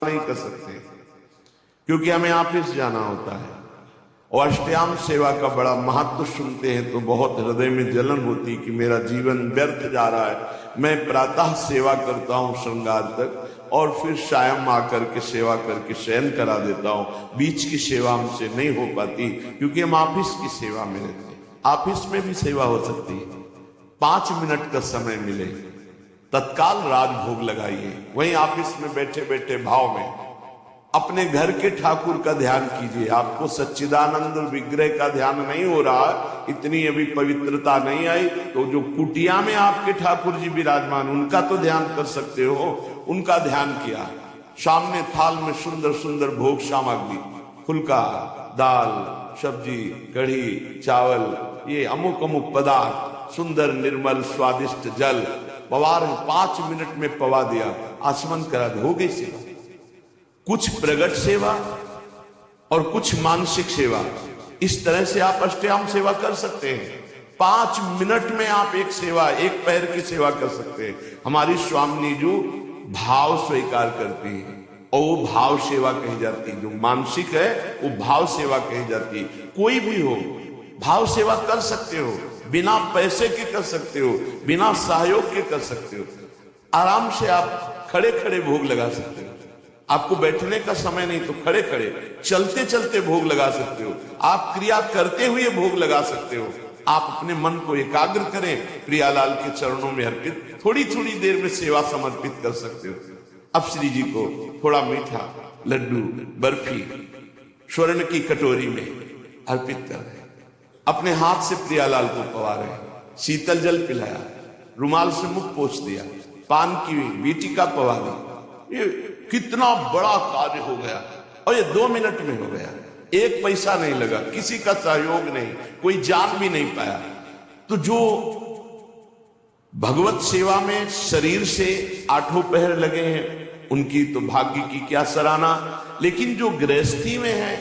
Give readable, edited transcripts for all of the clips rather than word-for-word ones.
नहीं कर सकते क्योंकि हमें ऑफिस जाना होता है। और अष्टयाम सेवा का बड़ा महत्व सुनते हैं तो बहुत हृदय में जलन होती कि मेरा जीवन व्यर्थ जा रहा है। मैं प्रातः सेवा करता हूं श्रृंगार तक और फिर शायम आकर के सेवा करके शयन करा देता हूं। बीच की सेवा हमसे नहीं हो पाती क्योंकि हम ऑफिस की सेवा में रहते हैं। ऑफिस में भी सेवा हो सकती है, 5 मिनट का समय मिले तत्काल राजभोग लगाइए। वहीं ऑफिस में बैठे बैठे भाव में अपने घर के ठाकुर का ध्यान कीजिए। आपको सच्चिदानंद विग्रह का ध्यान नहीं हो रहा, इतनी अभी पवित्रता नहीं आई, तो जो कुटिया में आपके ठाकुर जी विराजमान उनका तो ध्यान कर सकते हो। उनका ध्यान किया, सामने थाल में सुंदर सुंदर भोग सामग्री, फुल्का, दाल, सब्जी, कढ़ी, चावल, ये अमुक अमुक पदार्थ, सुंदर निर्मल स्वादिष्ट जल, पवार 5 मिनट में पवा दिया, आचमन करा, हो गई सेवा। कुछ प्रगट सेवा और कुछ मानसिक सेवा, इस तरह से आप अष्टयाम सेवा कर सकते हैं। 5 मिनट में आप एक सेवा, एक पैर की सेवा कर सकते हैं। हमारी स्वामी जी भाव स्वीकार करती है और वो भाव सेवा कही जाती है। जो मानसिक है वो भाव सेवा कही जाती है। कोई भी हो भाव सेवा कर सकते हो, बिना पैसे के कर सकते हो, बिना सहयोग के कर सकते हो। आराम से आप खड़े खड़े भोग लगा सकते हो। आपको बैठने का समय नहीं तो खड़े खड़े चलते चलते भोग लगा सकते हो। आप क्रिया करते हुए भोग लगा सकते हो। आप अपने मन को एकाग्र करें, प्रियालाल के चरणों में अर्पित थोड़ी थोड़ी देर में सेवा समर्पित कर सकते हो। अब श्री जी को थोड़ा मीठा, लड्डू, बर्फी स्वर्ण की कटोरी में अर्पित कर रहे, अपने हाथ से प्रियालाल को पवा रहे, शीतल जल पिलाया, रुमाल से मुख पोंछ दिया, पान की बीटिका पवा दी। ये कितना बड़ा कार्य हो गया और ये 2 मिनट में हो गया। 1 पैसा नहीं लगा, किसी का सहयोग नहीं, कोई जान भी नहीं पाया। तो जो भगवत सेवा में शरीर से 8 पहर लगे हैं उनकी तो भाग्य की क्या सराहना। लेकिन जो गृहस्थी में है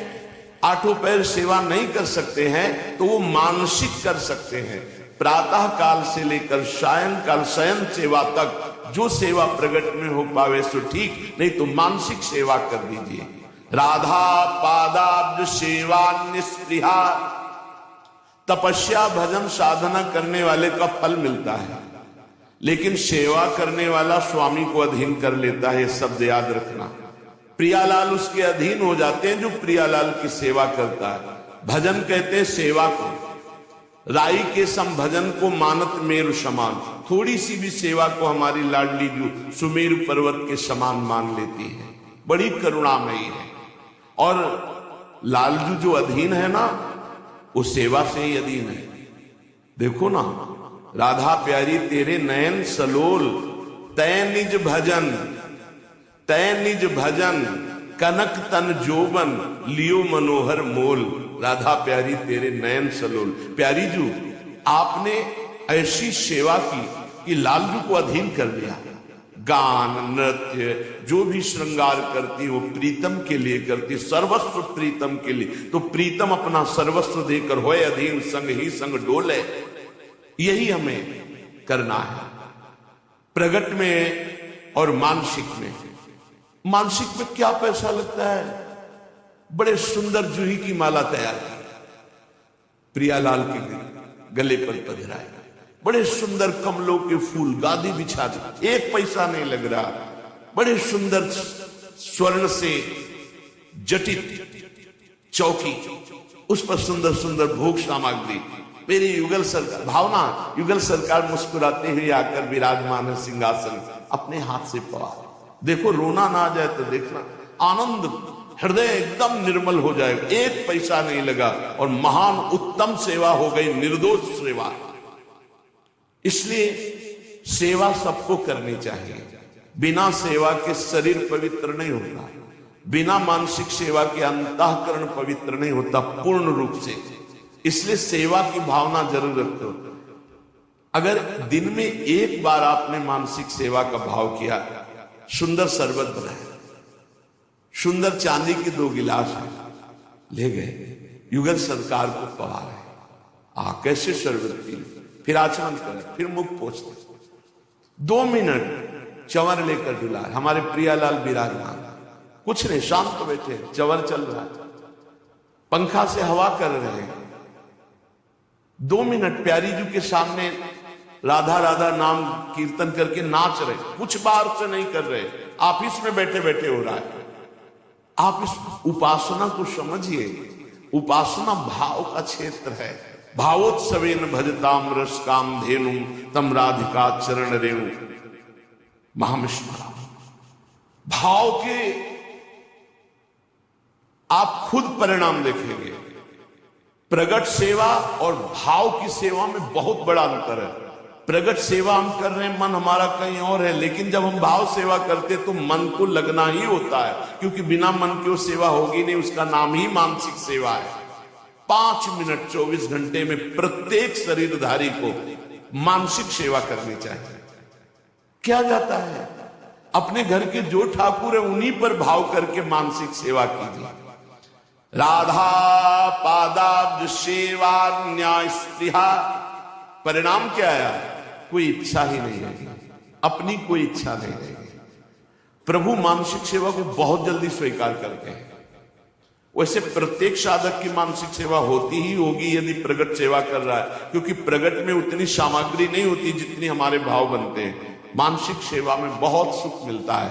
8 पहर सेवा नहीं कर सकते हैं तो वो मानसिक कर सकते हैं। प्रातः काल से लेकर सायं काल शयन सेवा तक जो सेवा प्रगट में हो पावे सो ठीक, नहीं तो मानसिक सेवा कर दीजिए। राधा पादाब्ज सेवा निस्पृहा, तपस्या भजन साधना करने वाले का फल मिलता है, लेकिन सेवा करने वाला स्वामी को अधीन कर लेता है। शब्द याद रखना, प्रियालाल उसके अधीन हो जाते हैं जो प्रियालाल की सेवा करता है। भजन कहते हैं सेवा को, राई के सम भजन को मानत मेरु समान। थोड़ी सी भी सेवा को हमारी लाडली जो सुमेरु पर्वत के समान मान लेती है, बड़ी करुणामयी है। और लालजू जो अधीन है ना, वो सेवा से ही अधीन है। देखो ना, राधा प्यारी तेरे नयन सलोल, तय निज भजन, तय निज भजन, कनक तन जोबन, लियो मनोहर मोल। राधा प्यारी तेरे नयन सलोल। प्यारी जू आपने ऐसी सेवा की कि लालजू को अधीन कर लिया। गान नृत्य जो भी श्रृंगार करती वो प्रीतम के लिए करती, सर्वस्व प्रीतम के लिए। तो प्रीतम अपना सर्वस्व देकर होए अधीन, संग ही संग डोले। यही हमें करना है प्रगट में और मानसिक में। मानसिक में क्या पैसा लगता है? बड़े सुंदर जूही की माला तैयार की, प्रियालाल के गले पर पधराए, बड़े सुंदर कमलों के फूल गादी बिछा दी, 1 पैसा नहीं लग रहा। बड़े सुंदर स्वर्ण से जटित चौकी, उस पर सुंदर सुंदर भोग सामग्री। मेरी युगल सरकार भावना, युगल सरकार मुस्कुराते हुए आकर विराजमान है सिंहासन, अपने हाथ से पवा। देखो रोना ना आ जाए तो देखना, आनंद हृदय एकदम निर्मल हो जाए। 1 पैसा नहीं लगा और महान उत्तम सेवा हो गई, निर्दोष सेवा। इसलिए सेवा सबको करनी चाहिए। बिना सेवा के शरीर पवित्र नहीं होता, बिना मानसिक सेवा के अंतःकरण पवित्र नहीं होता पूर्ण रूप से। इसलिए सेवा की भावना जरूर रखो। अगर दिन में 1 बार आपने मानसिक सेवा का भाव किया, सुंदर शरबत बनाया, सुंदर चांदी के 2 गिलास ले गए, युगल सरकार को पवा रहे, कैसे शरबत पी, फिर आचमन करें, फिर मुख पोंछते, 2 मिनट चंवर लेकर डुला। हमारे प्रियालाल विराजमान कुछ नहीं, शांत बैठे, चवर चल रहा है, पंखा से हवा कर रहे हैं। 2 मिनट प्यारी जी के सामने राधा राधा नाम कीर्तन करके नाच रहे, कुछ बार से नहीं कर रहे, ऑफिस में बैठे बैठे हो रहा है। आप इस उपासना को समझिए, उपासना भाव का क्षेत्र है। भावोत्सवेन भजताम रस काम धेनु तम राधिका चरण रेणु महामिश्रा। भाव के आप खुद परिणाम देखेंगे। प्रगट सेवा और भाव की सेवा में बहुत बड़ा अंतर है। प्रगट सेवा हम कर रहे हैं, मन हमारा कहीं और है, लेकिन जब हम भाव सेवा करते तो मन को लगना ही होता है, क्योंकि बिना मन के वो सेवा होगी नहीं, उसका नाम ही मानसिक सेवा है। 5 मिनट 24 घंटे में प्रत्येक शरीरधारी को मानसिक सेवा करनी चाहिए। क्या जाता है, अपने घर के जो ठाकुर है उन्हीं पर भाव करके मानसिक सेवा कीजिए। राधा पादाब्ज सेवा न्याय स्पृहा, परिणाम क्या आया? कोई इच्छा ही नहीं है, अपनी कोई इच्छा नहीं रहेगी। प्रभु मानसिक सेवा को बहुत जल्दी स्वीकार करते हैं। वैसे प्रत्येक साधक की मानसिक सेवा होती ही होगी यदि प्रगट सेवा कर रहा है, क्योंकि प्रगट में उतनी सामग्री नहीं होती जितनी हमारे भाव बनते हैं। मानसिक सेवा में बहुत सुख मिलता है।